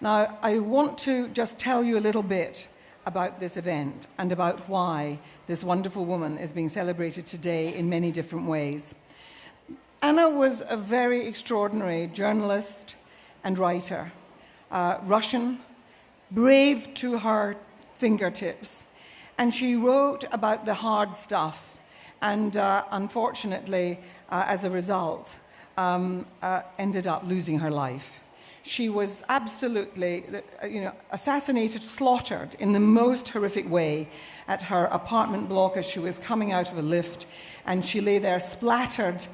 Now, I want to just tell you a little bit about this event and about why this wonderful woman is being celebrated today in many different ways. Anna was a very extraordinary journalist and writer, Russian, brave to her fingertips, and she wrote about the hard stuff and unfortunately, as a result, ended up losing her life. She was absolutely, assassinated, slaughtered in the most horrific way at her apartment block as she was coming out of a lift, and she lay there splattered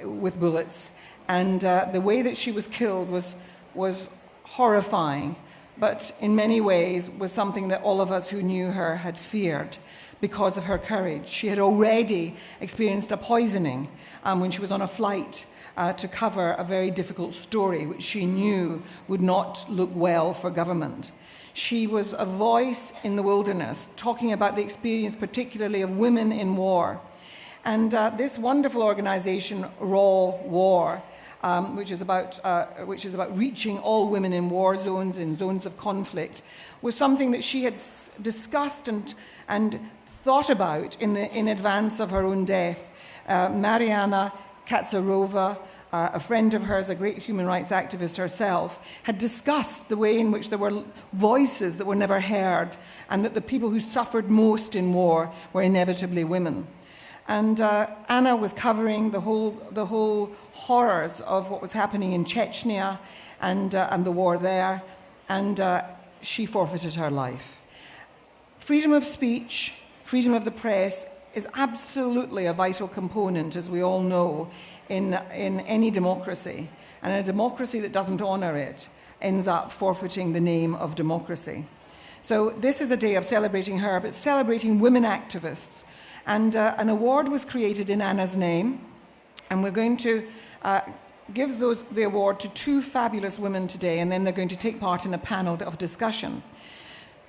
with bullets. And the way that she was killed was horrifying, but in many ways was something that all of us who knew her had feared because of her courage. She had already experienced a poisoning when she was on a flight to cover a very difficult story which she knew would not look well for government. She was a voice in the wilderness, talking about the experience particularly of women in war. And this wonderful organization, Raw War, which is about reaching all women in war zones, in zones of conflict, was something that she had discussed and thought about in advance of her own death. Mariana Katsarova, a friend of hers, a great human rights activist herself, had discussed the way in which there were voices that were never heard and that the people who suffered most in war were inevitably women. And Anna was covering the whole horrors of what was happening in Chechnya and the war there, and she forfeited her life. Freedom of speech, freedom of the press is absolutely a vital component, as we all know, in any democracy. And a democracy that doesn't honour it ends up forfeiting the name of democracy. So this is a day of celebrating her, but celebrating women activists. And an award was created in Anna's name, and we're going to give the award to two fabulous women today, and then they're going to take part in a panel of discussion.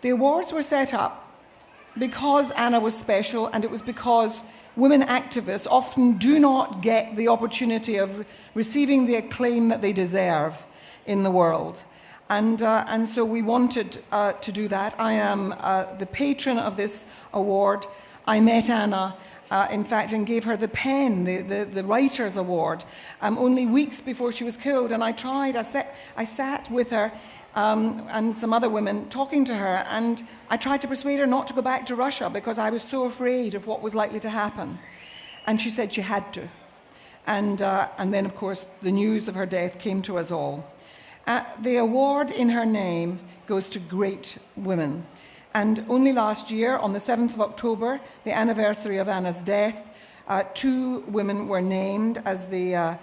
The awards were set up because Anna was special, and it was because women activists often do not get the opportunity of receiving the acclaim that they deserve in the world. And so we wanted to do that. I am the patron of this award. I met Anna, in fact, and gave her the pen, the Writer's Award, only weeks before she was killed. And I sat with her and some other women talking to her, and I tried to persuade her not to go back to Russia because I was so afraid of what was likely to happen. And she said she had to. And then, of course, the news of her death came to us all. The award in her name goes to great women. And only last year, on the 7th of October, the anniversary of Anna's death, two women were named as the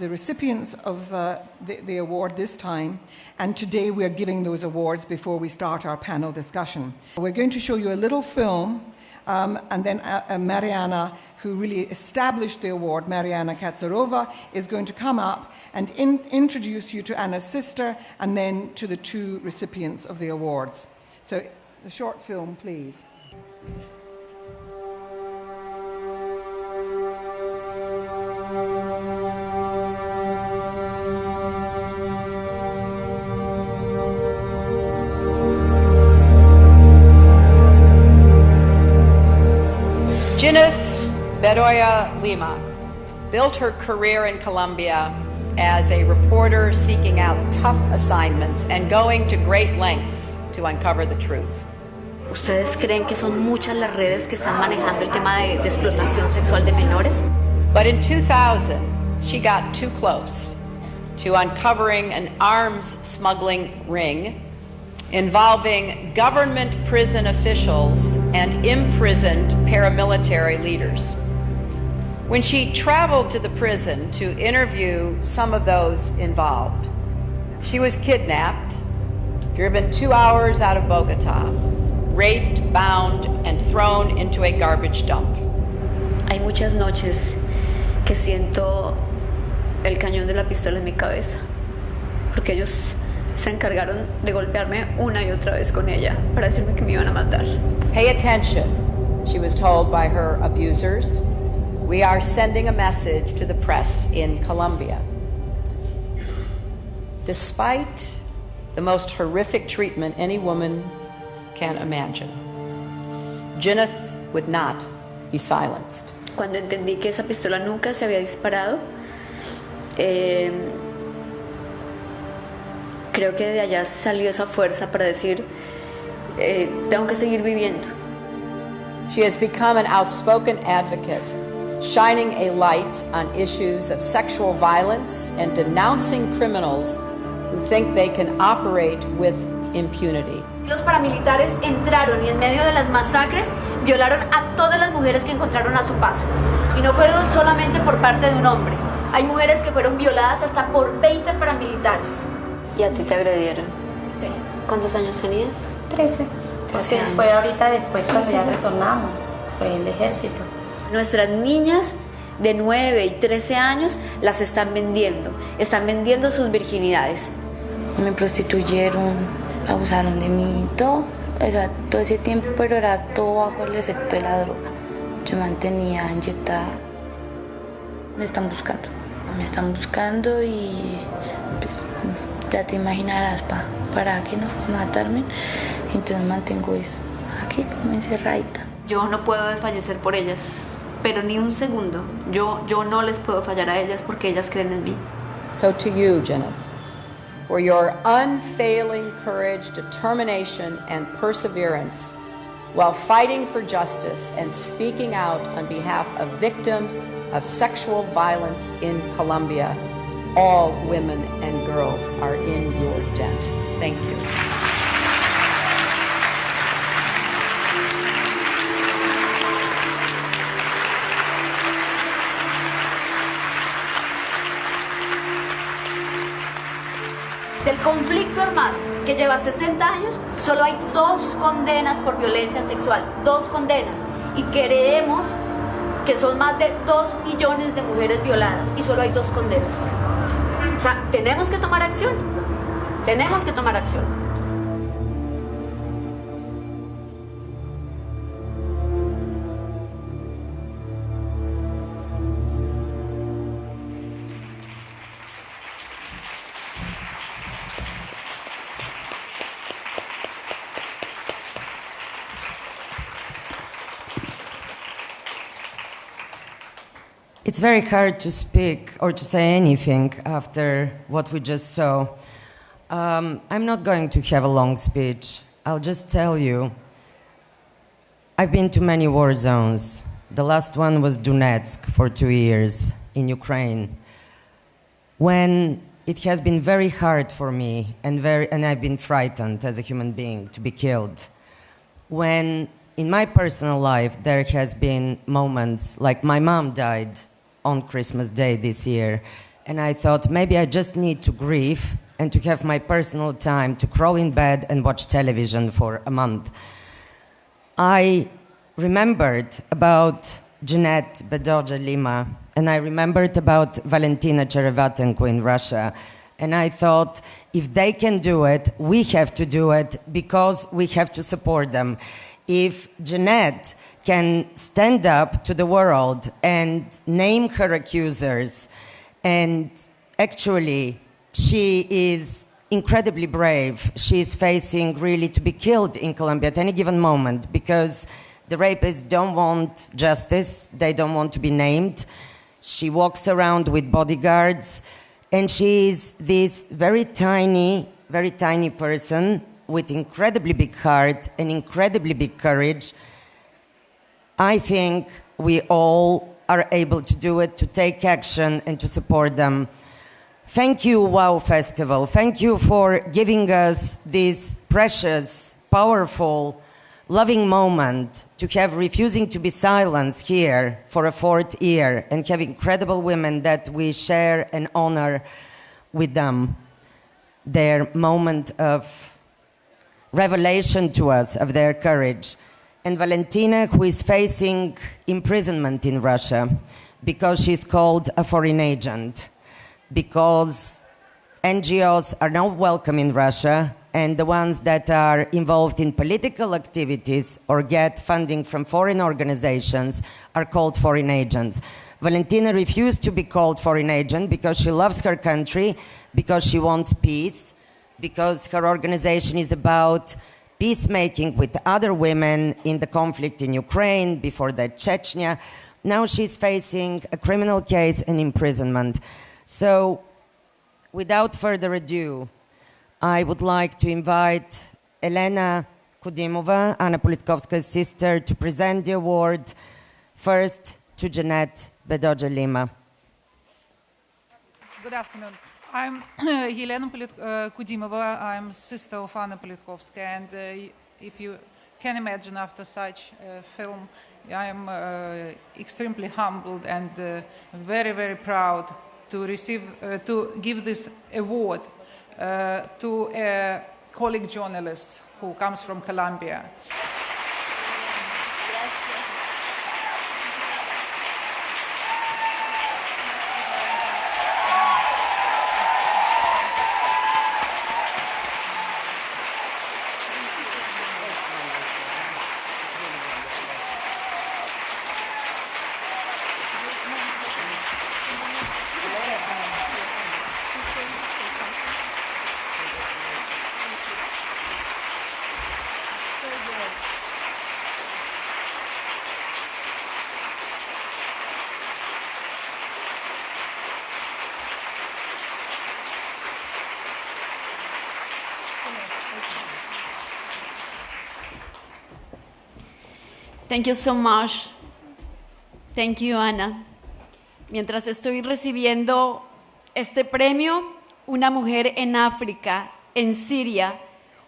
recipients of the award this time. And today we're giving those awards before we start our panel discussion. We're going to show you a little film, and then Mariana, who really established the award, Mariana Katsarova, is going to come up and introduce you to Anna's sister and then to the two recipients of the awards. So the short film, please. Gineth Bedoya Lima built her career in Colombia as a reporter seeking out tough assignments and going to great lengths to uncover the truth. ¿Ustedes creen que son muchas las redes que están manejando el tema de explotación sexual de menores? But in 2000, she got too close to uncovering an arms smuggling ring involving government prison officials and imprisoned paramilitary leaders. When she traveled to the prison to interview some of those involved, she was kidnapped, driven 2 hours out of Bogota, raped, bound, and thrown into a garbage dump. Hay muchas noches que siento el cañón de la pistola en mi cabeza, porque ellos se encargaron de golpearme una y otra vez con ella para decirme que me iban a matar. Pay attention, she was told by her abusers. We are sending a message to the press in Colombia. Despite the most horrific treatment any woman can imagine, Gineth would not be silenced. Cuando entendí que esa pistola nunca se había disparado, creo que de allá salió esa fuerza para decir, tengo que seguir viviendo. She has become an outspoken advocate, shining a light on issues of sexual violence and denouncing criminals who think they can operate with impunity. Los paramilitares entraron y en medio de las masacres violaron a todas las mujeres que encontraron a su paso. Y no fueron solamente por parte de un hombre. Hay mujeres que fueron violadas hasta por 20 paramilitares. ¿Y a ti te agredieron? Sí. ¿Cuántos años tenías? 13. Porque fue ahorita después cuando ya retornamos, fue el ejército. Nuestras niñas de 9 y 13 años las están vendiendo sus virginidades. Me prostituyeron, abusaron de mí, todo, o sea, todo ese tiempo, pero era todo bajo el efecto de la droga. Yo mantenía inyectada. Me están buscando y pues ya te imaginarás para que no matarme. Entonces mantengo eso aquí como encerradita. Yo no puedo desfallecer por ellas, pero ni un segundo. Yo no les puedo fallar a ellas porque ellas creen en mí. So to you, Gineth, for your unfailing courage, determination, and perseverance while fighting for justice and speaking out on behalf of victims of sexual violence in Colombia, all women and girls are in your debt. Thank you. Del conflicto armado que lleva 60 años, solo hay 2 condenas por violencia sexual, 2 condenas. Y creemos que son más de 2 millones de mujeres violadas y solo hay 2 condenas. O sea, tenemos que tomar acción. Tenemos que tomar acción. It's very hard to speak or to say anything after what we just saw. I'm not going to have a long speech. I'll just tell you, I've been to many war zones. The last one was Donetsk for 2 years in Ukraine. When it has been very hard for me and I've been frightened as a human being to be killed. When in my personal life there has been moments like my mom died on Christmas Day this year, and I thought maybe I just need to grieve and to have my personal time to crawl in bed and watch television for a month. I remembered about Jeanette Bedoja Lima, and I remembered about Valentina Cherevatenko in Russia, and I thought if they can do it, we have to do it because we have to support them. If Jeanette can stand up to the world and name her accusers, and actually she is incredibly brave. She is facing really to be killed in Colombia at any given moment because the rapists don't want justice, they don't want to be named. She walks around with bodyguards, and she is this very tiny person with incredibly big heart and incredibly big courage. I think we all are able to do it, to take action and to support them. Thank you, WOW Festival. Thank you for giving us this precious, powerful, loving moment to have refusing to be silenced here for a 4th year and have incredible women that we share and honor with them. Their moment of revelation to us of their courage. And Valentina, who is facing imprisonment in Russia because she's called a foreign agent, because NGOs are not welcome in Russia, and the ones that are involved in political activities or get funding from foreign organizations are called foreign agents. Valentina refused to be called foreign agent because she loves her country, because she wants peace, because her organization is about peacemaking with other women in the conflict in Ukraine, before that Chechnya. Now she's facing a criminal case and imprisonment. So, without further ado, I would like to invite Elena Kudimova, Anna Politkovskaya's sister, to present the award first to Jeanette Bedoja-Lima. Good afternoon. I'm Елена Kudimova. I'm sister of Anna Politkovskaya, and if you can imagine, after such a film, I am extremely humbled and very, very proud to receive, to give this award to a colleague journalist who comes from Colombia. Thank you so much. Thank you, Ana. Mientras estoy recibiendo este premio, una mujer en África, en Siria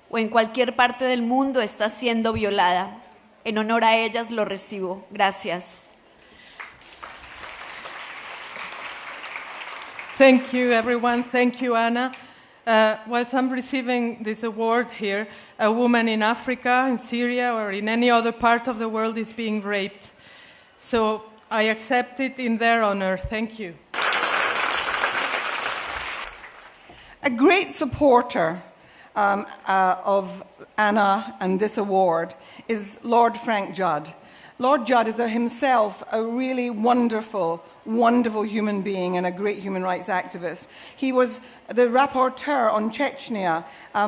o en cualquier parte del mundo está siendo violada. En honor a ellas lo recibo. Gracias. Thank you, everyone. Thank you, Anna. Whilst I'm receiving this award here, a woman in Africa, in Syria, or in any other part of the world is being raped. So I accept it in their honor. Thank you. A great supporter of Anna and this award is Lord Frank Judd. Lord Judd is himself a really wonderful human being and a great human rights activist. He was the rapporteur on Chechnya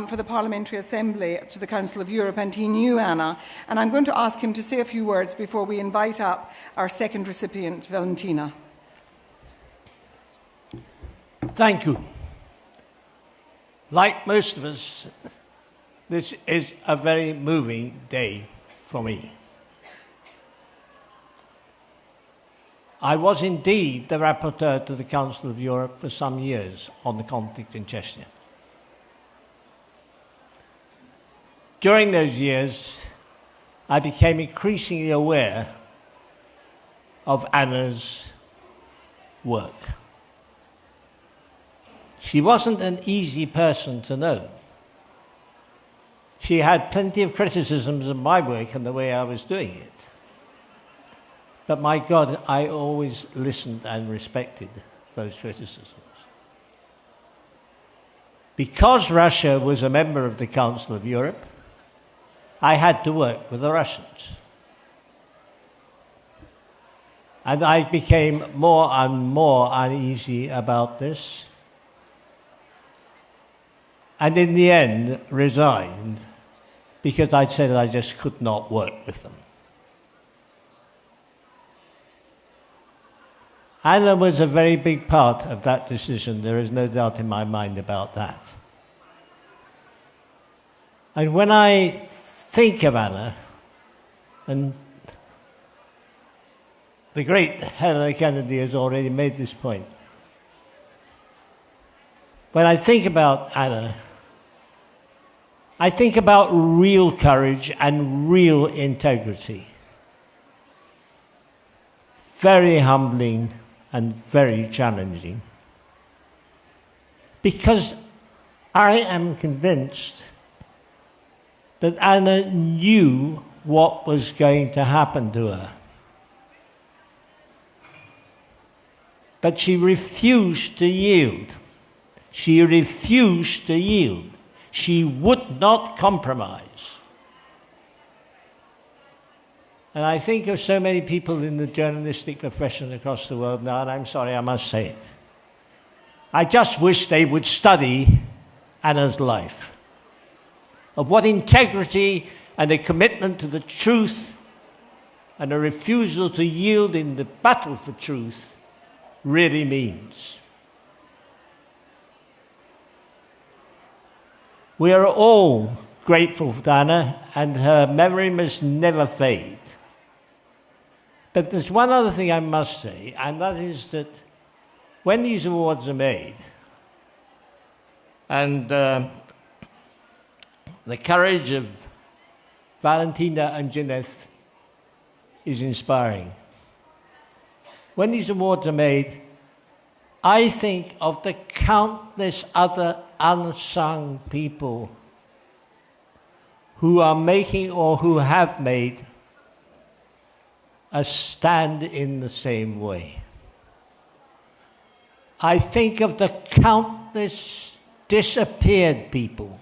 for the Parliamentary Assembly to the Council of Europe, and he knew Anna. And I'm going to ask him to say a few words before we invite up our second recipient, Valentina. Thank you. Like most of us, this is a very moving day for me. I was indeed the rapporteur to the Council of Europe for some years on the conflict in Chechnya. During those years, I became increasingly aware of Anna's work. She wasn't an easy person to know. She had plenty of criticisms of my work and the way I was doing it. But my God, I always listened and respected those criticisms. Because Russia was a member of the Council of Europe, I had to work with the Russians. And I became more and more uneasy about this. And in the end, resigned because I said I just could not work with them. Anna was a very big part of that decision. There is no doubt in my mind about that. And when I think of Anna, and the great Helena Kennedy has already made this point, when I think about Anna, I think about real courage and real integrity. Very humbling and very challenging. Because I am convinced that Anna knew what was going to happen to her. But she refused to yield. She refused to yield. She would not compromise. And I think of so many people in the journalistic profession across the world now, and I'm sorry, I must say it. I just wish they would study Anna's life, of what integrity and a commitment to the truth and a refusal to yield in the battle for truth really means. We are all grateful for Anna, and her memory must never fade. But there's one other thing I must say, and that is that when these awards are made, and the courage of Valentina and Jeanette is inspiring. When these awards are made, I think of the countless other unsung people who are making or who have made a stand in the same way. I think of the countless disappeared people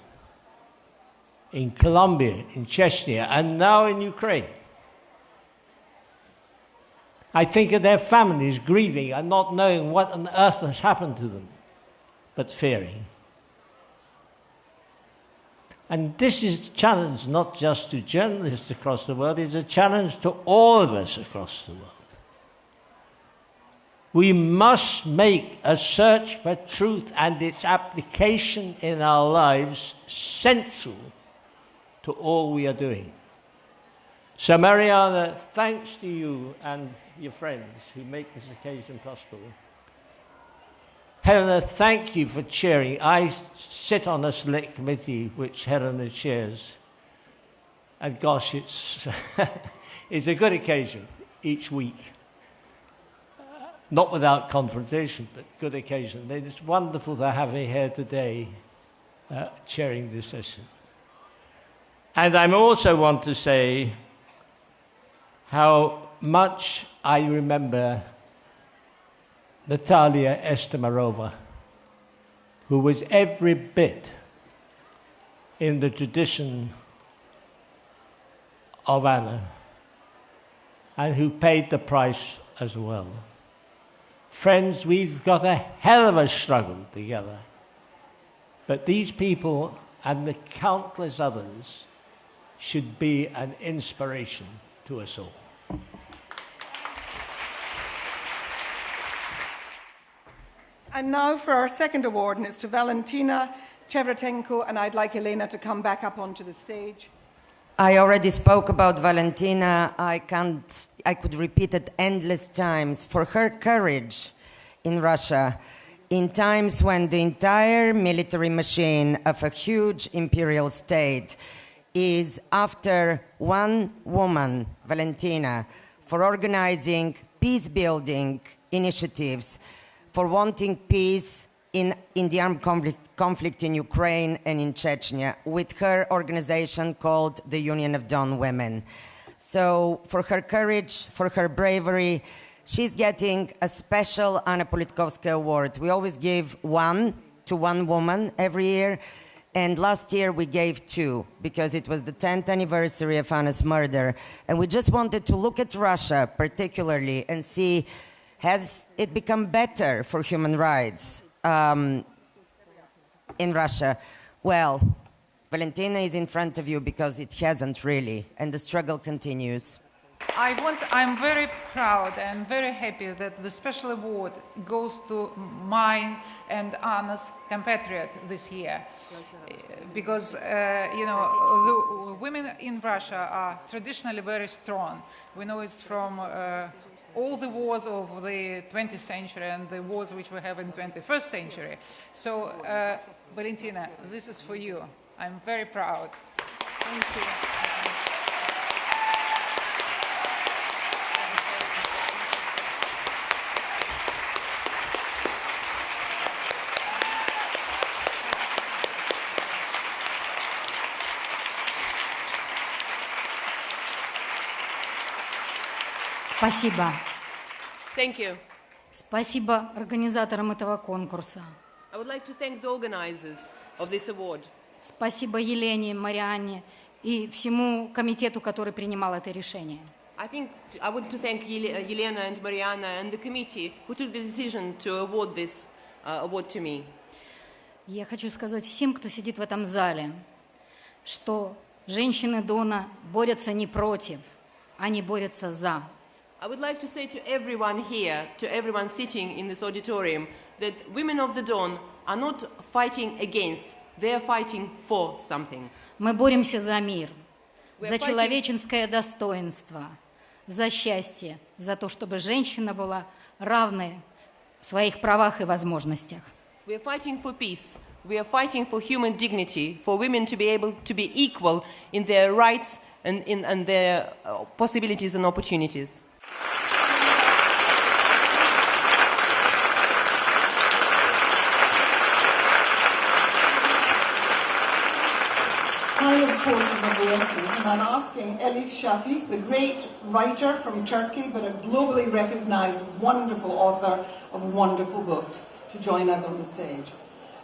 in Colombia, in Chechnya, and now in Ukraine. I think of their families grieving and not knowing what on earth has happened to them, but fearing. And this is a challenge not just to journalists across the world, it's a challenge to all of us across the world. We must make a search for truth and its application in our lives central to all we are doing. So Mariana, thanks to you and your friends who make this occasion possible. Helena, thank you for chairing. I sit on a select committee which Helena chairs. And gosh, it's a good occasion each week. Not without confrontation, but good occasion. It's wonderful to have you here today chairing this session. And I also want to say how much I remember Natalia Estemarova, who was every bit in the tradition of Anna, and who paid the price as well. Friends, we've got a hell of a struggle together. But these people and the countless others should be an inspiration to us all. And now for our second award, and it's to Valentina Chevretenko, and I'd like Elena to come back up onto the stage. I already spoke about Valentina. I could repeat it endless times for her courage in Russia in times when the entire military machine of a huge imperial state is after one woman, Valentina, for organizing peace-building initiatives, for wanting peace in the armed conflict in Ukraine and in Chechnya with her organization called the Union of Don Women. So for her courage, for her bravery, she's getting a special Anna Politkovskaya award. We always give one to one woman every year, and last year we gave two because it was the 10th anniversary of Anna's murder. And we just wanted to look at Russia particularly and see, has it become better for human rights in Russia? Well, Valentina is in front of you because it hasn't really, and the struggle continues. I'm very proud and very happy that the special award goes to mine and Anna's compatriot this year. Because, the women in Russia are traditionally very strong. We know it's from all the wars of the 20th century and the wars which we have in the 21st century. So, Valentina, this is for you. I'm very proud. Thank you. Спасибо. Thank you. Спасибо организаторам этого конкурса. I would like to thank the organizers of this award. Спасибо Елене, Марианне и всему комитету, который принимал это решение. I think I want to thank Yelena and Mariana and the committee who took the decision to award this award to me. Я хочу сказать всем, кто сидит в этом зале, что женщины Дона борются не против, они борются за. I would like to say to everyone here, to everyone sitting in this auditorium, that women of the Dawn are not fighting against, they are fighting for something. Мы боремся за мир, за человеческое достоинство, за счастье, за то, чтобы женщина была равной в своих правах и возможностях. We are fighting for peace. We are fighting for human dignity, for women to be able to be equal in their rights and in their possibilities and opportunities. Time, of course, is of the essence, and I'm asking Elif Shafik, the great writer from Turkey, but a globally recognized wonderful author of wonderful books, to join us on the stage.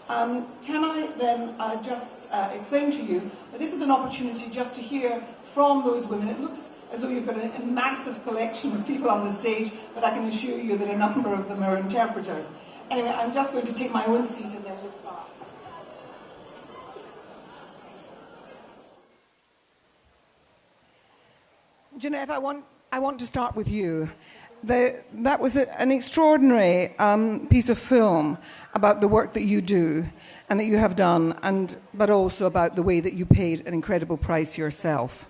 Can I then just explain to you that this is an opportunity just to hear from those women. It looks as though you've got a massive collection of people on the stage, but I can assure you that a number of them are interpreters. Anyway, I'm just going to take my own seat and then we'll start. Jeanette, I want to start with you. That was an extraordinary piece of film about the work that you do and that you have done, but also about the way that you paid an incredible price yourself.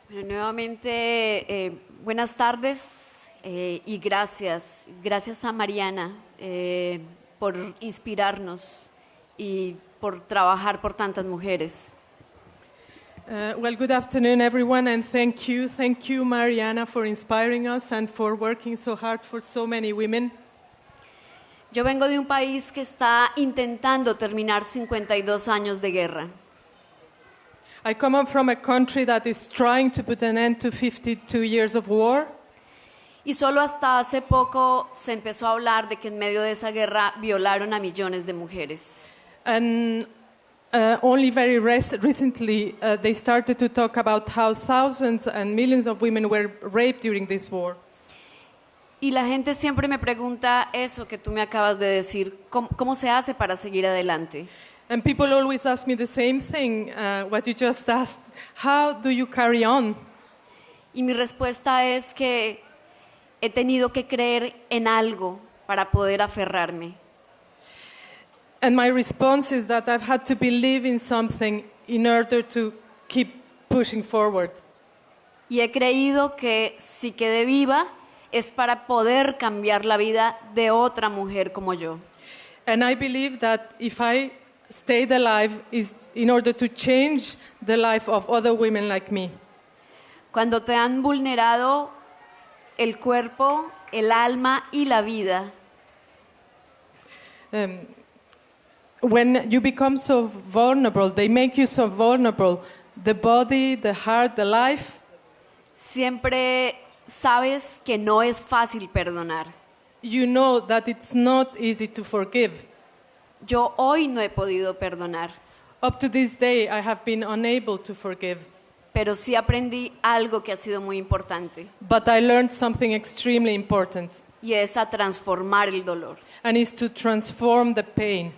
Bueno, nuevamente, buenas tardes y gracias. Gracias a Mariana por inspirarnos y por trabajar por tantas mujeres. Well, good afternoon, everyone, and thank you, Mariana, for inspiring us and for working so hard for so many women. Yo vengo de un país que está intentando terminar 52 años de guerra. I come up from a country that is trying to put an end to 52 years of war. Y solo hasta hace poco se empezó a hablar de que en medio de esa guerra violaron a millones de mujeres. And only very recently they started to talk about how thousands and millions of women were raped during this war. Y la gente siempre me pregunta eso que tú me acabas de decir, ¿cómo se hace para seguir adelante? And people always ask me the same thing, what you just asked, how do you carry on? Y mi respuesta es que he tenido que creer en algo para poder aferrarme. And my response is that I've had to believe in something in order to keep pushing forward. Y he creído que si quedé viva es para poder cambiar la vida de otra mujer como yo. And I believe that if I stayed alive is in order to change the life of other women like me. Cuando te han vulnerado el cuerpo, el alma y la vida. When you become so vulnerable, they make you so vulnerable, the body, the heart, the life. Siempre sabes que no es fácil perdonar. You know that it's not easy to forgive. Yo hoy no he podido perdonar. Up to this day, I have been unable to forgive. Pero sí aprendí algo que ha sido muy importante. But I learned something extremely important. Y es a transformar el dolor. And it's to transform the pain.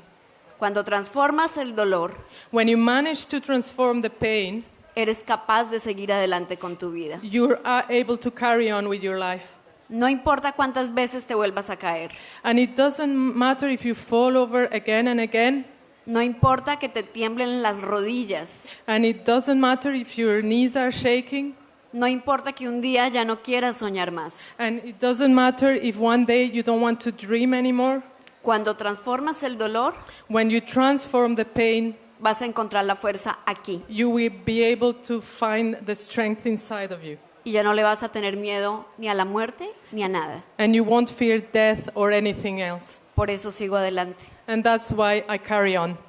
Cuando transformas el dolor, when you manage to transform the pain, eres capaz de seguir adelante con tu vida. You are able to carry on with your life. No importa cuántas veces te vuelvas a caer. And it doesn't matter if you fall over again and again. No importa que te tiemblen las rodillas. And it doesn't matter if your knees are shaking. No importa que un día ya no quieras soñar más. And it doesn't matter if one day you don't want to dream anymore. Cuando transformas el dolor, when you transform the pain, vas a encontrar la fuerza aquí. You will be able to find the strength inside of you. Y ya no le vas a tener miedo ni a la muerte ni a nada. And you won't fear death or anything else. Por eso sigo adelante. And that's why I carry on.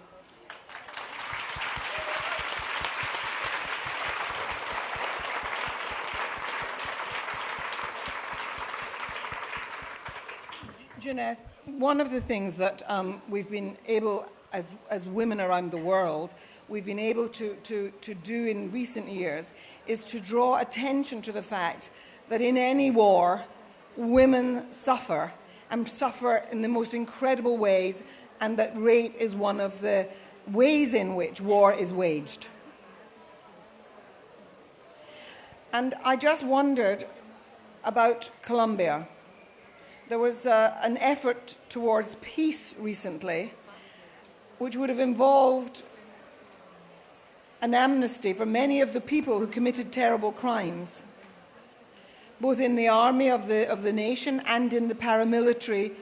Jeanette, one of the things that we've been able, as women around the world, we've been able to do in recent years is to draw attention to the fact that in any war, women suffer, and suffer in the most incredible ways, and that rape is one of the ways in which war is waged. And I just wondered about Colombia. There was an effort towards peace recently, which would have involved an amnesty for many of the people who committed terrible crimes, both in the army of the nation and in the paramilitary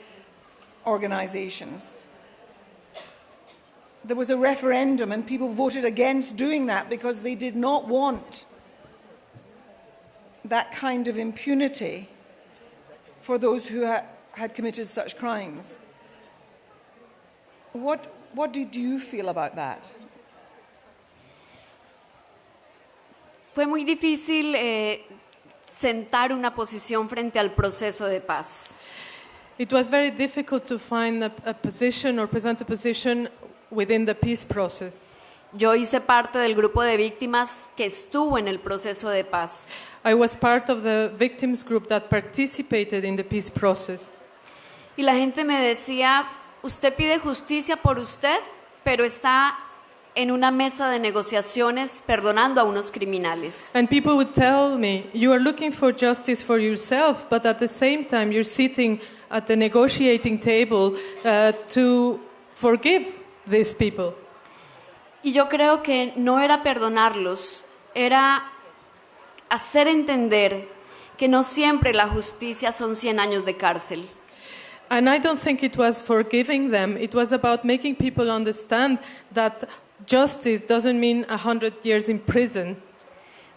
organizations. There was a referendum and people voted against doing that because they did not want that kind of impunity for those who had committed such crimes. What did you feel about that? Fue muy difícil sentar una posición frente al proceso de paz. It was very difficult to find a position or present a position within the peace process. Yo hice parte del grupo de víctimas que estuvo en el proceso de paz. I was part of the victims group that participated in the peace process. Y la gente me decía, usted pide justicia por usted, pero está en una mesa de negociaciones perdonando a unos criminales. And people would tell me, you are looking for justice for yourself, but at the same time you're sitting at the negotiating table to forgive these people. Y yo creo que no era perdonarlos, era hacer entender que no siempre la justicia son 100 años de cárcel. And I don't think it was forgiving them. It was about making people understand that justice doesn't mean 100 years in prison.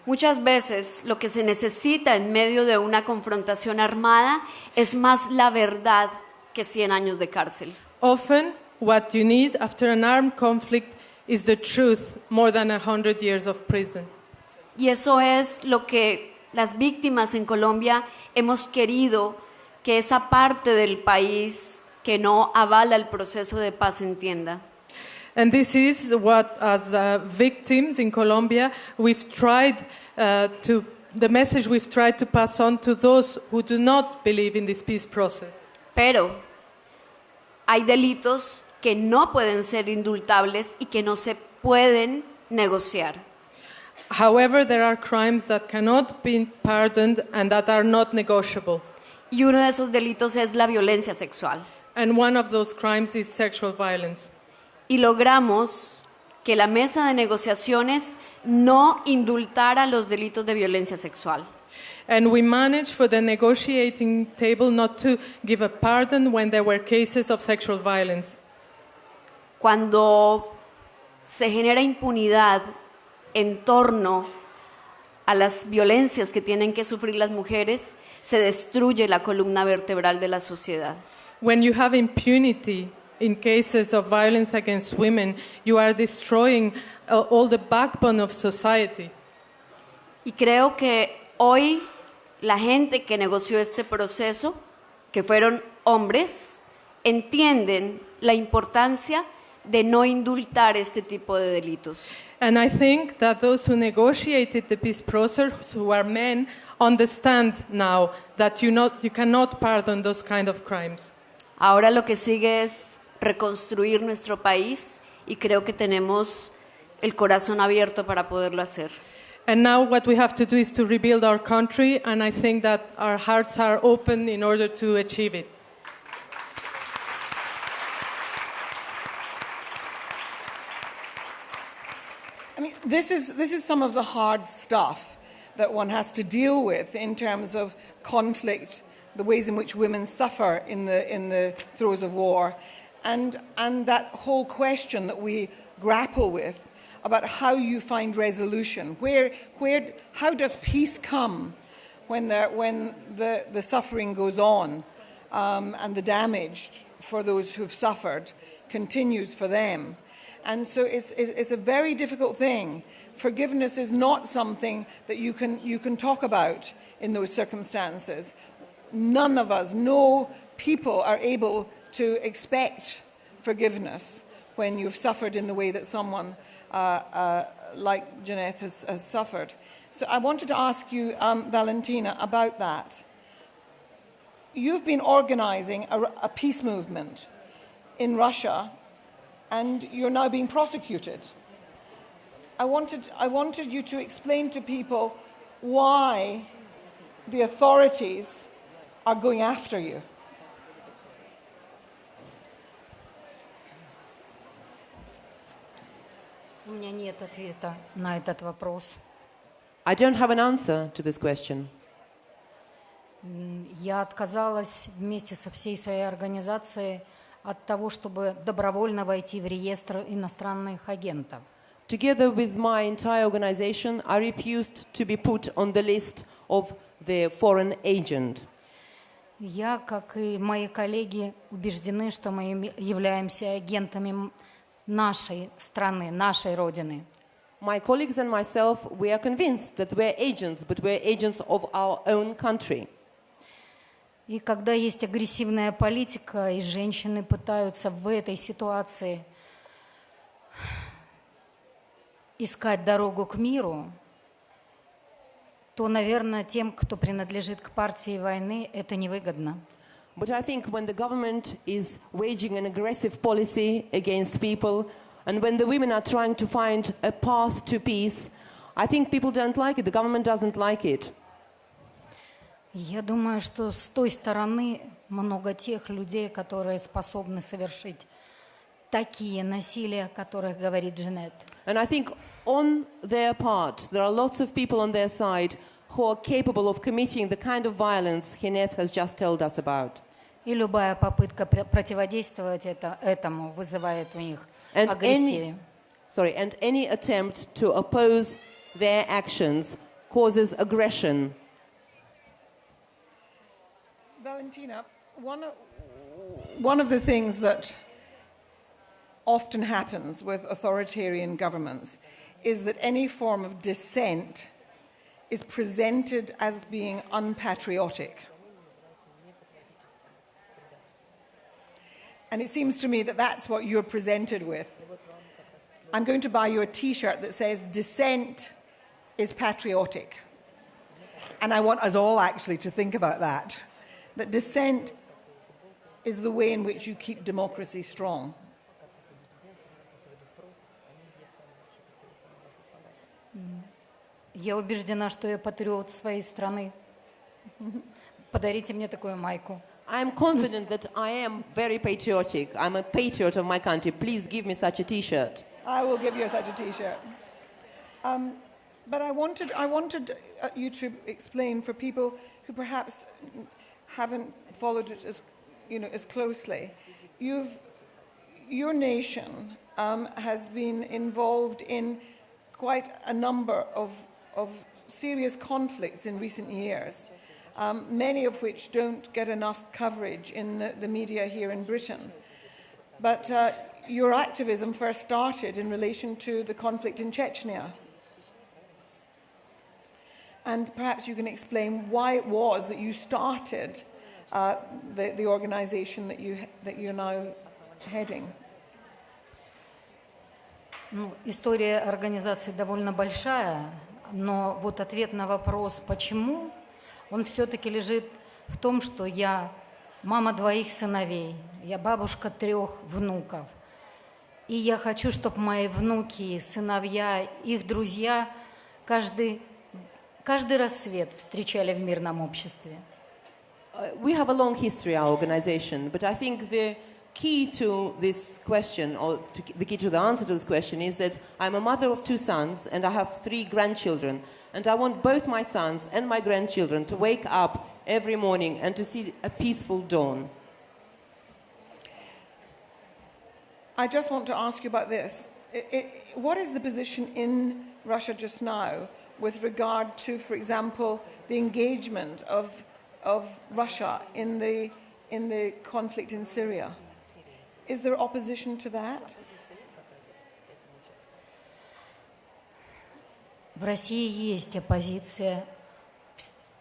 Muchas veces lo que se necesita en medio de una confrontación armada es más la verdad que 100 años de cárcel. Often, what you need after an armed conflict is the truth more than 100 years of prison. Y eso es lo que las víctimas en Colombia hemos querido que esa parte del país que no avala el proceso de paz entienda. And this is what, as victims in Colombia, we've tried the message we've tried to pass on to those who do not believe in this peace process. Pero hay delitos que no pueden ser indultables y que no se pueden negociar. However, there are crimes that cannot be pardoned and that are not negotiable. Y uno de esos delitos es la violencia sexual. And one of those crimes is sexual violence. Y logramos que la mesa de negociaciones no indultara los delitos de violencia sexual. And we managed for the negotiating table not to give a pardon when there were cases of sexual violence. Cuando se genera impunidad en torno a las violencias que tienen que sufrir las mujeres, se destruye la columna vertebral de la sociedad. When you have impunity in cases of violence against women, you are destroying all the backbone of society. Y creo que hoy la gente que negoció este proceso, que fueron hombres, entienden la importancia de no indultar este tipo de delitos. And I think that those who negotiated the peace process, who are men, understand now that you cannot pardon those kind of crimes. Ahora lo que sigue es reconstruir nuestro país y creo que tenemos el corazón abierto para poderlo hacer. And now what we have to do is to rebuild our country, and I think that our hearts are open in order to achieve it. I mean, this is some of the hard stuff that one has to deal with in terms of conflict, the ways in which women suffer in the throes of war, and that whole question that we grapple with about how you find resolution. How does peace come when the suffering goes on and the damage for those who've suffered continues for them? And so it's a very difficult thing. Forgiveness is not something that you can talk about in those circumstances. None of us, no people are able to expect forgiveness when you've suffered in the way that someone like Jeanette has suffered. So I wanted to ask you, Valentina, about that. You've been organizing a peace movement in Russia, and you're now being prosecuted. I wanted you to explain to people why the authorities are going after you. У меня нет ответа на этот вопрос. I don't have an answer to this question. Я отказалась вместе со всей своей организацией от того, чтобы добровольно войти в реестр иностранных агентов. Together with my entire organization, I refused to be put on the list of the foreign agent. Я, как и мои коллеги, убеждены, что мы являемся агентами нашей страны, нашей Родины. My colleagues and myself, we are convinced that we're agents, but we're agents of our own country. И когда есть агрессивная политика, и женщины пытаются в этой ситуации искать дорогу к миру, то, наверное, тем, кто принадлежит к партии войны, это невыгодно. But I think when the government is waging an aggressive policy against people, and when the women are trying to find a path to peace, I think people don't like it, the government doesn't like it. Я думаю, что с той стороны много тех людей, которые способны совершить такие насилия, о которых говорит Джанет. And I think on their part, there are lots of people on their side who are capable of committing the kind of violence Jeanette has just told us about. И любая попытка противодействовать этому вызывает у них агрессию. And any attempt to oppose their actions causes aggression. Valentina, one of the things that often happens with authoritarian governments is that any form of dissent is presented as being unpatriotic. And it seems to me that that's what you're presented with. I'm going to buy you a T-shirt that says, "Dissent is patriotic." And I want us all actually to think about that. That dissent is the way in which you keep democracy strong. Я убеждена, что я патриот своей страны. Подарите мне такую майку. I am confident that I am very patriotic. I'm a patriot of my country. Please give me such a T-shirt. I will give you such a T-shirt. But I wanted you to explain for people who perhaps haven't followed it as closely. Your nation has been involved in quite a number of serious conflicts in recent years, many of which don't get enough coverage in the media here in Britain. But your activism first started in relation to the conflict in Chechnya. And perhaps you can explain why it was that you started the organization that you're now heading. История организации довольно большая, но вот ответ на вопрос «почему?», он все-таки лежит в том, что я мама 2 сыновей, я бабушка 3 внуков. И я хочу, чтобы мои внуки, сыновья, их друзья каждый рассвет встречали в мирном обществе. We have a long history, our organization, but I think the key to this question, or the key to the answer to this question, is that I'm a mother of 2 sons and I have 3 grandchildren. And I want both my sons and my grandchildren to wake up every morning and to see a peaceful dawn. I just want to ask you about this. What is the position in Russia just now with regard to, for example, the engagement of Russia in the conflict in Syria? Is there opposition to that? В России есть оппозиция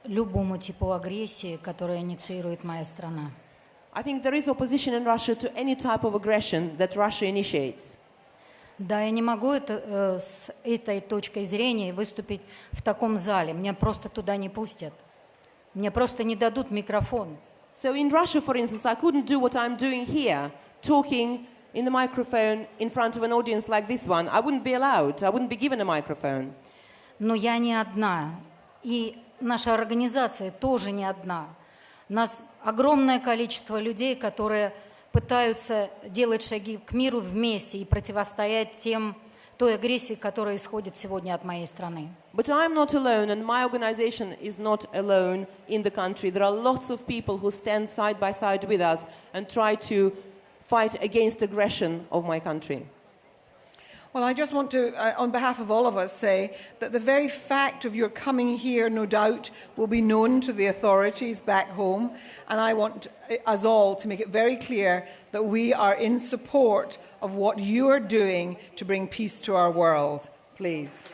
любому типу агрессии, которую инициирует моя страна. I think there is opposition in Russia to any type of aggression that Russia initiates. Да, я не могу с этой точкой зрения выступить в таком зале. Меня просто туда не пустят. Мне просто не дадут микрофон. So in Russia, for instance, I couldn't do what I'm doing here, talking in the microphone in front of an audience like this one. I wouldn't be allowed. I wouldn't be given a microphone. Но я не одна. И наша организация тоже не одна. У нас огромное количество людей, которые пытаются делать шаги к миру вместе и противостоять той агрессии, которая исходит сегодня от моей страны. But I'm not alone, and my organization is not alone in the country. There are lots of people who stand side by side with us and try to fight against aggression of my country. Well, I just want to, on behalf of all of us, say that the very fact of your coming here, no doubt, will be known to the authorities back home. And I want us all to make it very clear that we are in support of what you are doing to bring peace to our world. Please.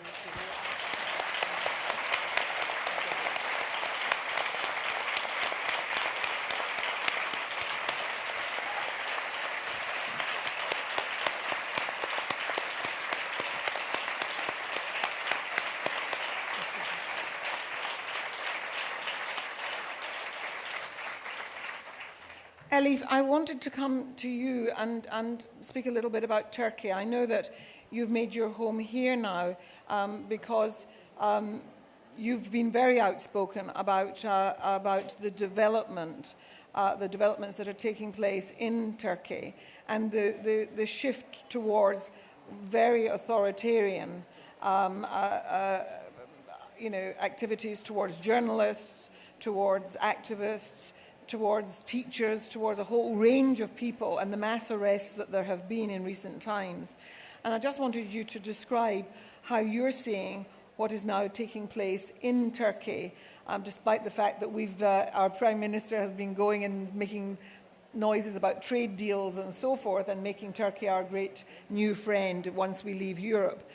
Elif, I wanted to come to you and speak a little bit about Turkey. I know that you've made your home here now because you've been very outspoken about the developments that are taking place in Turkey and the shift towards very authoritarian activities towards journalists, towards activists, towards teachers, towards a whole range of people, and the mass arrests that there have been in recent times. And I just wanted you to describe how you're seeing what is now taking place in Turkey, despite the fact that our Prime Minister has been going and making noises about trade deals and so forth, and making Turkey our great new friend once we leave Europe.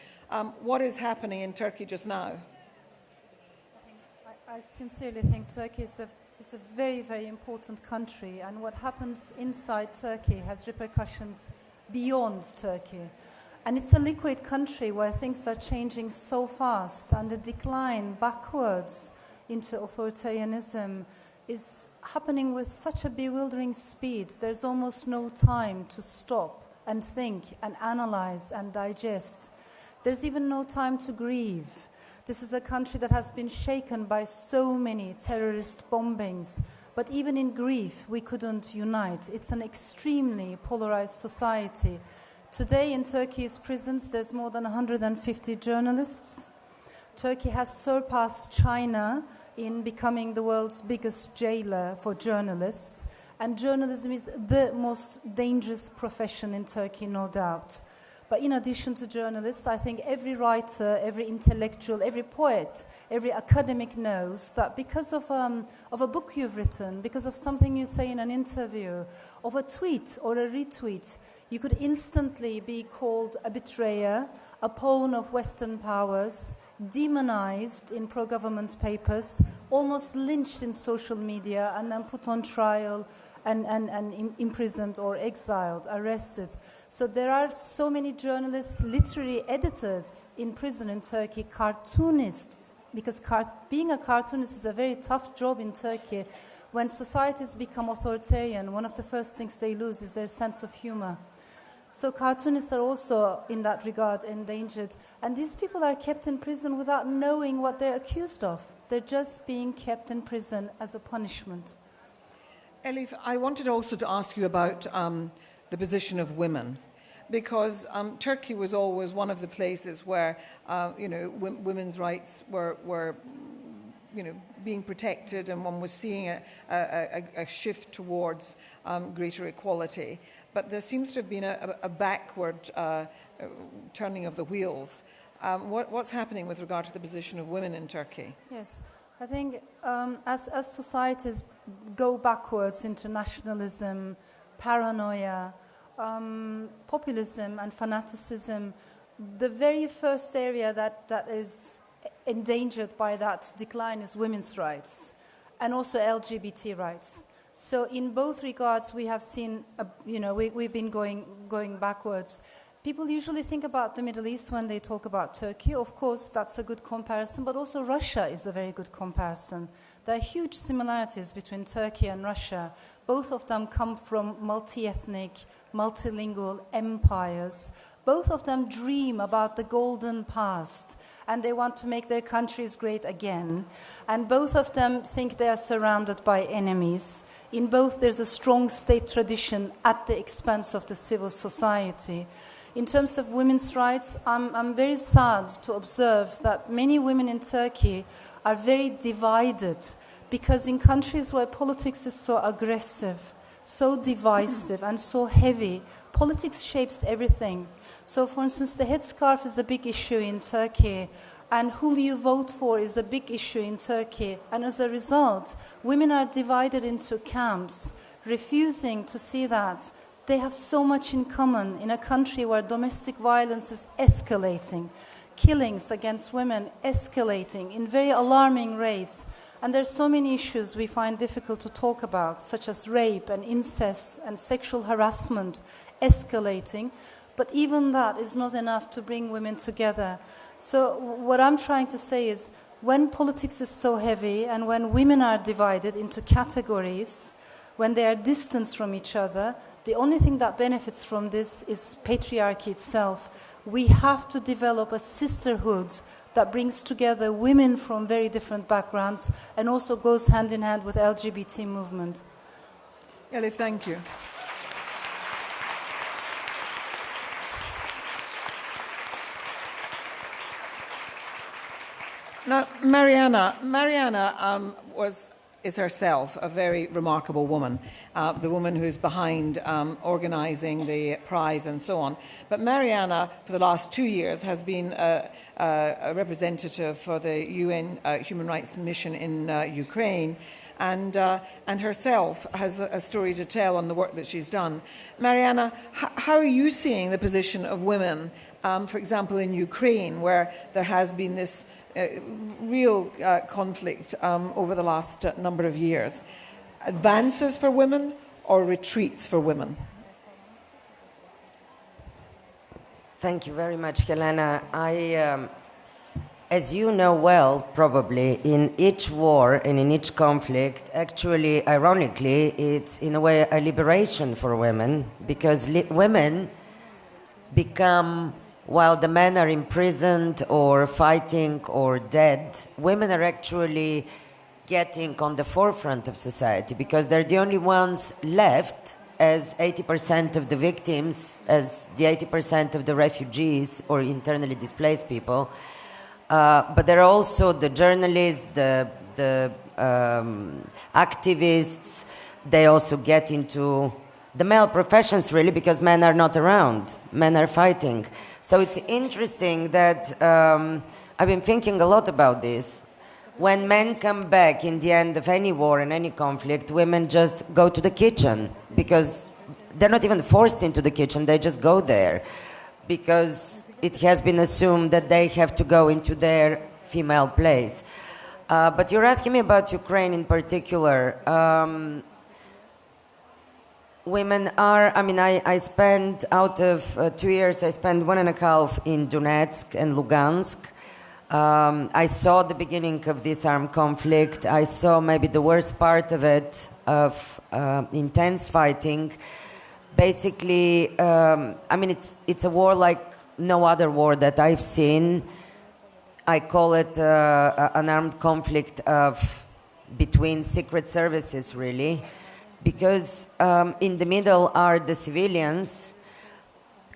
What is happening in Turkey just now? I sincerely think Turkey is a very, very important country, and what happens inside Turkey has repercussions beyond Turkey. And it's a liquid country where things are changing so fast, and the decline backwards into authoritarianism is happening with such a bewildering speed. There's almost no time to stop and think and analyze and digest. There's even no time to grieve. This is a country that has been shaken by so many terrorist bombings, but even in grief we couldn't unite. It's an extremely polarized society. Today in Turkey's prisons there's more than 150 journalists. Turkey has surpassed China in becoming the world's biggest jailer for journalists, and journalism is the most dangerous profession in Turkey, no doubt. But in addition to journalists, I think every writer, every intellectual, every poet, every academic knows that because of a book you've written, because of something you say in an interview, of a tweet or a retweet, you could instantly be called a betrayer, a pawn of Western powers, demonized in pro-government papers, almost lynched in social media, and then put on trial and imprisoned or exiled, arrested. So there are so many journalists, literary editors in prison in Turkey, cartoonists, because being a cartoonist is a very tough job in Turkey. When societies become authoritarian, one of the first things they lose is their sense of humor. So cartoonists are also, in that regard, endangered. And these people are kept in prison without knowing what they're accused of. They're just being kept in prison as a punishment. Elif, I wanted also to ask you about the position of women, because Turkey was always one of the places where women's rights were being protected, and one was seeing a shift towards greater equality. But there seems to have been a backward turning of the wheels. What's happening with regard to the position of women in Turkey? Yes. I think as societies go backwards into nationalism, paranoia, populism and fanaticism, the very first area that is endangered by that decline is women's rights and also LGBT rights. So in both regards, we have seen, we've been going backwards. People usually think about the Middle East when they talk about Turkey. Of course, that's a good comparison, but also Russia is a very good comparison. There are huge similarities between Turkey and Russia. Both of them come from multi-ethnic, multilingual empires. Both of them dream about the golden past, and they want to make their countries great again. And both of them think they are surrounded by enemies. In both, there's a strong state tradition at the expense of the civil society. In terms of women's rights, I'm very sad to observe that many women in Turkey are very divided, because in countries where politics is so aggressive, so divisive, and so heavy, politics shapes everything. So, for instance, the headscarf is a big issue in Turkey, and whom you vote for is a big issue in Turkey. And as a result, women are divided into camps, refusing to see that they have so much in common in a country where domestic violence is escalating, killings against women escalating in very alarming rates. And there's so many issues we find difficult to talk about, such as rape and incest and sexual harassment escalating. But even that is not enough to bring women together. So what I'm trying to say is, when politics is so heavy and when women are divided into categories, when they are distanced from each other, the only thing that benefits from this is patriarchy itself. We have to develop a sisterhood that brings together women from very different backgrounds and also goes hand in hand with LGBT movement. Elif, thank you. Now, Mariana is herself a very remarkable woman, the woman who's behind organising the prize and so on. But Mariana, for the last 2 years, has been a representative for the UN Human Rights Mission in Ukraine, and herself has a story to tell on the work that she's done. Mariana, how are you seeing the position of women, for example, in Ukraine, where there has been this real conflict over the last number of years? Advances for women or retreats for women? Thank you very much, Helena. As you know well, probably, in each war and in each conflict, actually, ironically, it's in a way a liberation for women, because women become, while the men are imprisoned or fighting or dead, women are actually getting on the forefront of society, because they're the only ones left as 80% of the victims, as the 80% of the refugees or internally displaced people. But there are also the journalists, the activists. They also get into the male professions, really, because men are not around. Men are fighting. So it's interesting that I've been thinking a lot about this. When men come back in the end of any war and any conflict, women just go to the kitchen, because they're not even forced into the kitchen, they just go there, because it has been assumed that they have to go into their female place. But you're asking me about Ukraine in particular. Women are, I spent, out of 2 years, I spent 1.5 in Donetsk and Lugansk. I saw the beginning of this armed conflict. I saw maybe the worst part of it, of intense fighting. Basically, it's a war like no other war that I've seen. I call it an armed conflict between secret services, really, because in the middle are the civilians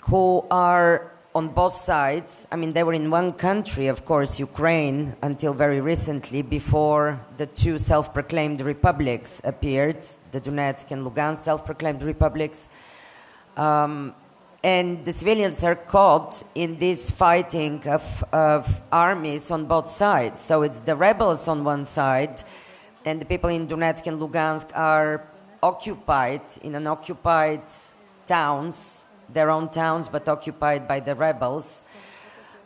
who are on both sides. They were in one country, of course, Ukraine, until very recently, before the two self-proclaimed republics appeared, the Donetsk and Lugansk self-proclaimed republics. And the civilians are caught in this fighting of armies on both sides. So it's the rebels on one side, and the people in Donetsk and Lugansk are occupied, in an occupied towns, their own towns, but occupied by the rebels,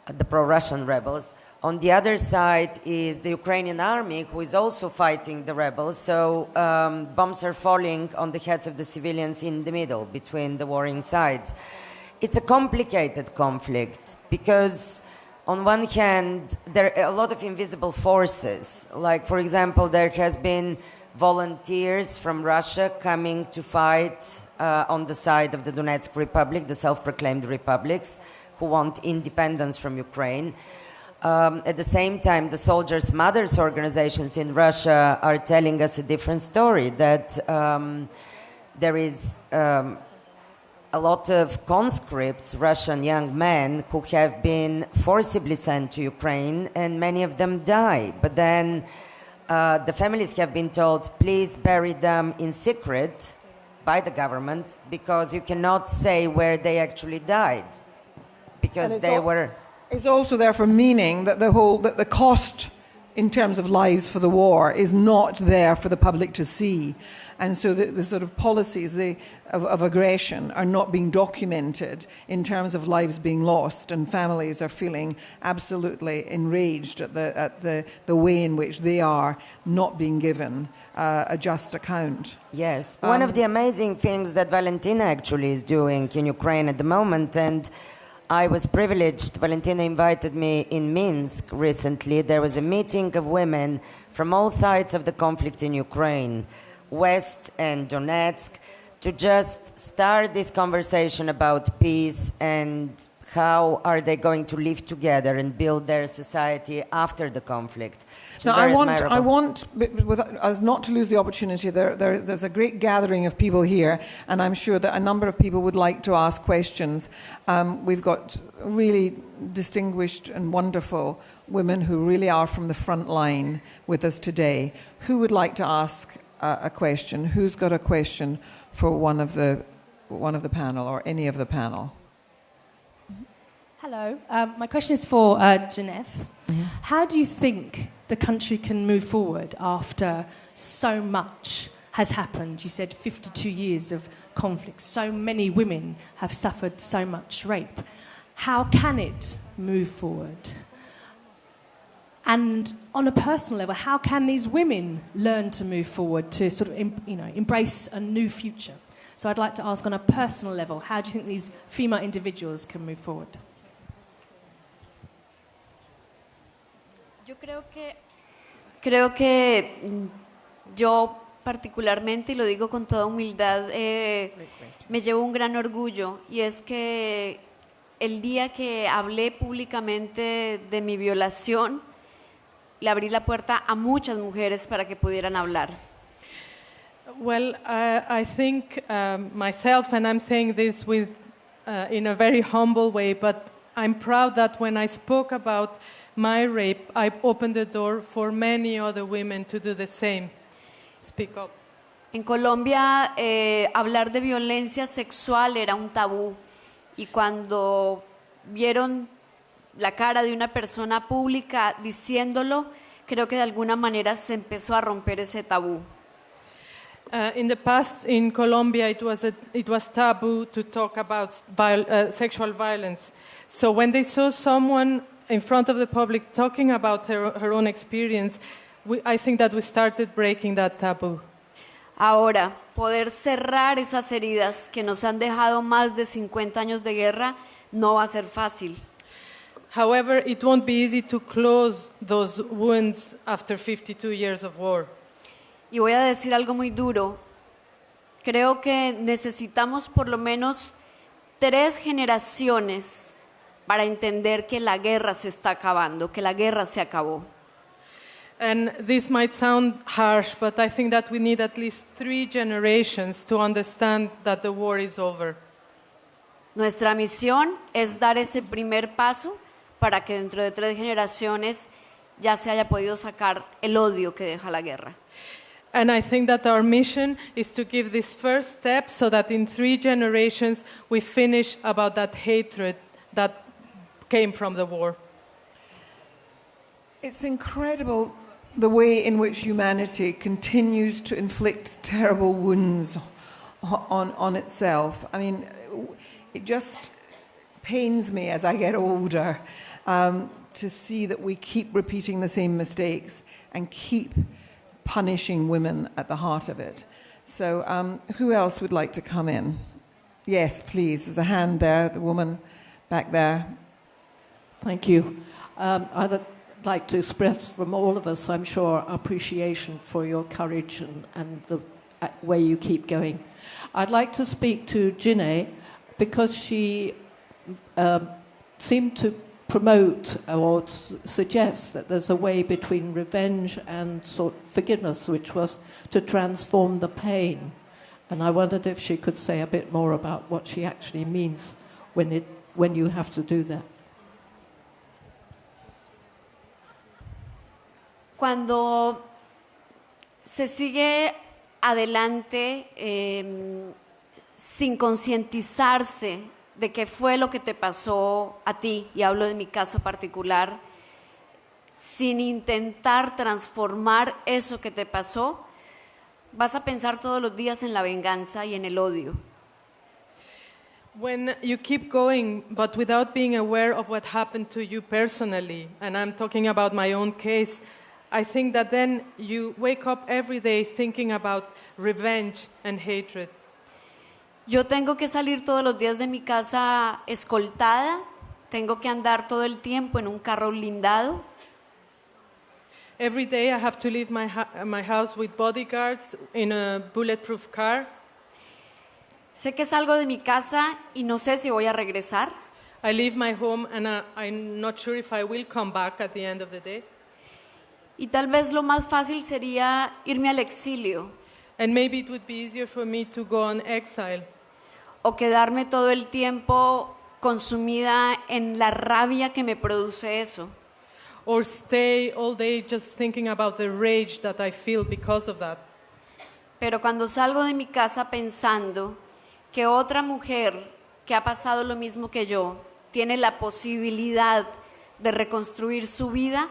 the pro-Russian rebels, On the other side is the Ukrainian army, who is also fighting the rebels. So bombs are falling on the heads of the civilians in the middle, between the warring sides. It's a complicated conflict because on one hand, there are a lot of invisible forces. Like, for example, there has been volunteers from Russia coming to fight on the side of the Donetsk Republic, the self-proclaimed republics, who want independence from Ukraine. At the same time, the soldiers' mothers' organizations in Russia are telling us a different story, that there is a lot of conscripts, Russian young men, who have been forcibly sent to Ukraine, and many of them die. But then the families have been told, please bury them in secret by the government, because you cannot say where they actually died, because they were... It's also therefore meaning that that the cost in terms of lives for the war is not there for the public to see. And so the sort of policies of aggression are not being documented in terms of lives being lost, and families are feeling absolutely enraged at the way in which they are not being given a just account. Yes. One of the amazing things that Valentina actually is doing in Ukraine at the moment, and I was privileged, Valentina invited me in Minsk recently. There was a meeting of women from all sides of the conflict in Ukraine, West and Donetsk, to just start this conversation about peace and how are they going to live together and build their society after the conflict. Now, I want with us not to lose the opportunity. There's a great gathering of people here, and I'm sure that a number of people would like to ask questions. We've got really distinguished and wonderful women who really are from the front line with us today. Who would like to ask a question? Who's got a question for one of the panel or any of the panel? Hello. My question is for Genevieve. Mm-hmm. How do you think the country can move forward after so much has happened? You said 52 years of conflict. So many women have suffered so much rape. How can it move forward? And on a personal level, how can these women learn to move forward to sort of, embrace a new future? So I'd like to ask on a personal level, how do you think these female individuals can move forward? Yo creo que yo particularmente, y lo digo con toda humildad, me llevo un gran orgullo, y es que el día que hablé públicamente de mi violación, le abrí la puerta a muchas mujeres para que pudieran hablar. Well, I think myself, and I'm saying this in a very humble way, but I'm proud that when I spoke about my rape, I opened the door for many other women to do the same. Speak up. En Colombia, hablar de violencia sexual era un tabú, y cuando vieron la cara de una persona pública diciéndolo, creo que de alguna manera se empezó a romper ese tabú. In the past, in Colombia, it was taboo to talk about sexual violence. So when they saw someone in front of the public talking about her own experience, I think that we started breaking that taboo. Ahora, poder cerrar esas heridas que nos han dejado más de 50 años de guerra no va a ser fácil. However, it won't be easy to close those wounds after 52 years of war. Y voy a decir algo muy duro. Creo que necesitamos por lo menos 3 generaciones para entender que la guerra se está acabando, que la guerra se acabó. And this might sound harsh, but I think that we need at least 3 generations to understand that the war is over. Nuestra misión es dar ese primer paso para que dentro de 3 generaciones ya se haya podido sacar el odio que deja la guerra. And I think that our mission is to give this first step so that in 3 generations we finish about that hatred that came from the war. It's incredible the way in which humanity continues to inflict terrible wounds on itself. I mean, it just pains me as I get older to see that we keep repeating the same mistakes and keep punishing women at the heart of it. So who else would like to come in? Yes, please. There's a hand there, the woman back there. Thank you. I'd like to express from all of us, I'm sure, appreciation for your courage and the way you keep going. I'd like to speak to Ginny because she seemed to promote or suggest that there's a way between revenge and sort of forgiveness, which was to transform the pain. And I wondered if she could say a bit more about what she actually means when you have to do that. Cuando se sigue adelante sin concientizarse de qué fue lo que te pasó a ti, y hablo de mi caso particular, sin intentar transformar eso que te pasó, vas a pensar todos los días en la venganza y en el odio. When you keep going, but without being aware of what happened to you personally, and I'm talking about my own case, I think that then you wake up every day thinking about revenge and hatred. Yo tengo que salir todos los días de mi casa escoltada, tengo que andar todo el tiempo en un carro blindado. Every day I have to leave my house with bodyguards in a bulletproof car. Sé que salgo de mi casa y no sé si voy a regresar. I leave my home and I'm not sure if I will come back at the end of the day. Y tal vez lo más fácil sería irme al exilio. And maybe it would be easier for me to go on exile. O quedarme todo el tiempo consumida en la rabia que me produce eso. Or stay all day just thinking about the rage that I feel because of that. Pero cuando salgo de mi casa pensando que otra mujer que ha pasado lo mismo que yo tiene la posibilidad de reconstruir su vida,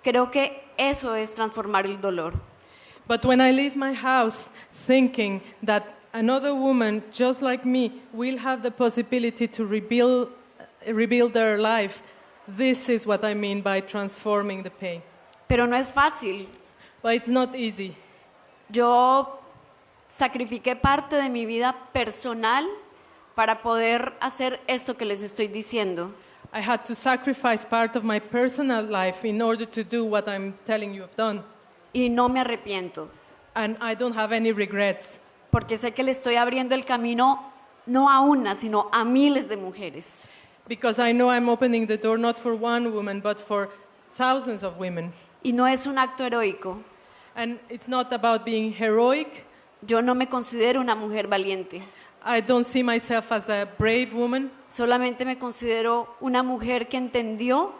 creo que eso es transformar el dolor. But when I leave my house thinking that another woman just like me will have the possibility to rebuild their life, this is what I mean by transforming the pain. Pero no es fácil. But it's not easy. Yo sacrifiqué parte de mi vida personal para poder hacer esto que les estoy diciendo. I had to sacrifice part of my personal life in order to do what I'm telling you I've done. Y no me arrepiento. And I don't have any regrets. Porque sé que le estoy abriendo el camino no a una, sino a miles de mujeres. Because I know I'm opening the door not for one woman, but for thousands of women. Y no es un acto heroico. And it's not about being heroic. Yo no me considero una mujer valiente. I don't see myself as a brave woman. Solamente me considero una mujer que entendió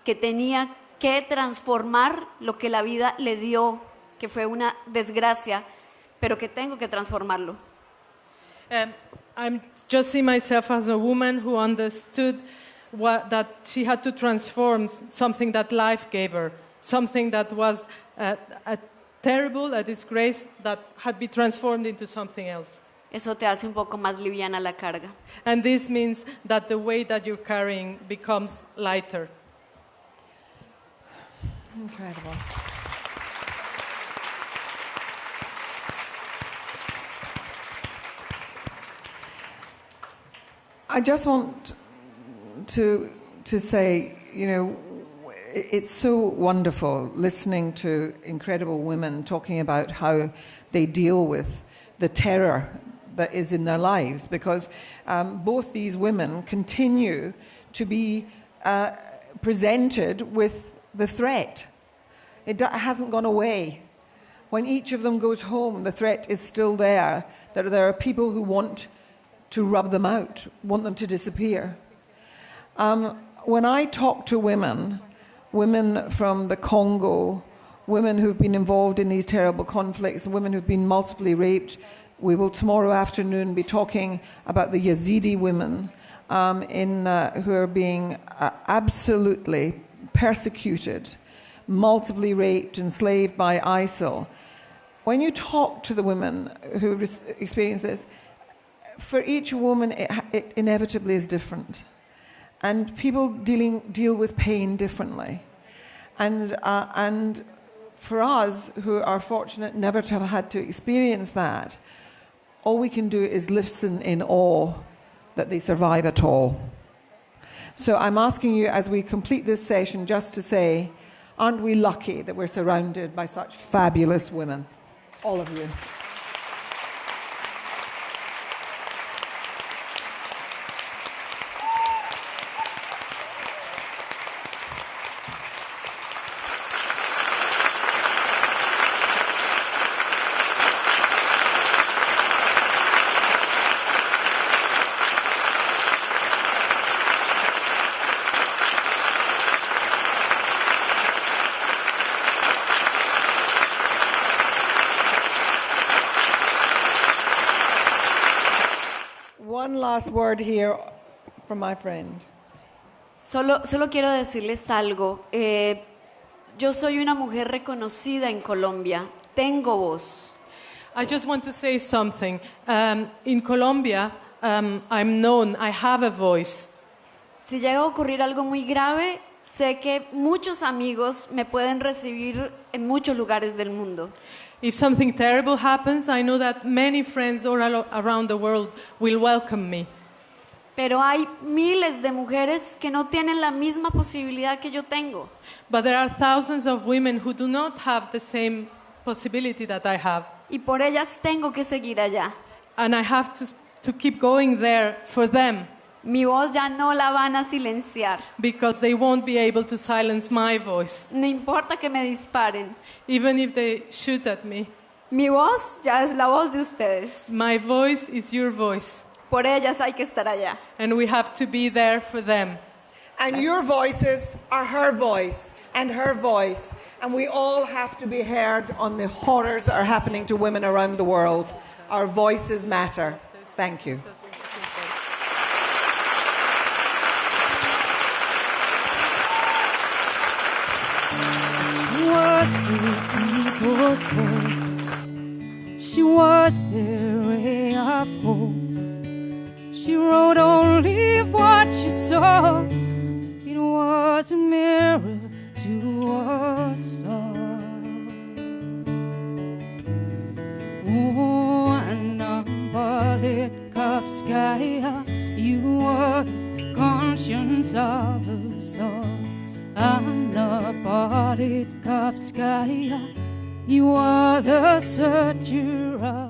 que tenía que transformar lo que la vida le dio, que fue una desgracia, pero que tengo que transformarlo. I just see myself as a woman who understood that she had to transform something that life gave her, something that was a terrible, a disgrace that had been transformed into something else. Eso te hace un poco más liviana la carga. And this means that the weight that you're carrying becomes lighter. Incredible. I just want to say, you know, it's so wonderful listening to incredible women talking about how they deal with the terror that is in their lives, because both these women continue to be presented with the threat. It hasn't gone away. When each of them goes home, the threat is still there, that there are people who want to rub them out, want them to disappear. When I talk to women from the Congo, women who've been involved in these terrible conflicts, women who've been multiply raped, we will tomorrow afternoon be talking about the Yazidi women who are being absolutely persecuted, multiply raped, enslaved by ISIL. When you talk to the women who experience this, for each woman it inevitably is different. And people deal with pain differently. And for us, who are fortunate never to have had to experience that, all we can do is listen in awe that they survive at all. So I'm asking you, as we complete this session, just to say, aren't we lucky that we're surrounded by such fabulous women? All of you. One last word here from my friend. Solo quiero decirles algo. Yo soy una mujer reconocida en Colombia. Tengo voz. I just want to say something. In Colombia, I'm known. I have a voice. Si llega a ocurrir algo muy grave, sé que muchos amigos me pueden recibir en muchos lugares del mundo. If something terrible happens, I know that many friends all around the world will welcome me. Pero hay miles de mujeres que no tienen la misma posibilidad que yo tengo. But there are thousands of women who do not have the same possibility that I have. Y por ellas tengo que seguir allá. And I have to keep going there for them. Mi voz ya no la van a silenciar. Because they won't be able to silence my voice. No importa que me disparen. Even if they shoot at me. Mi voz ya es la voz de ustedes. My voice is your voice. Por ellas hay que estar allá. And we have to be there for them. And your voices are her voice and her voice. And we all have to be heard on the horrors that are happening to women around the world. Our voices matter. Thank you. She was the ray of hope. She wrote only what she saw. It was a mirror to us all. Oh, Anna Politkovskaya, you were the conscience of us all. Anna Politkovskaya, you are the searcher of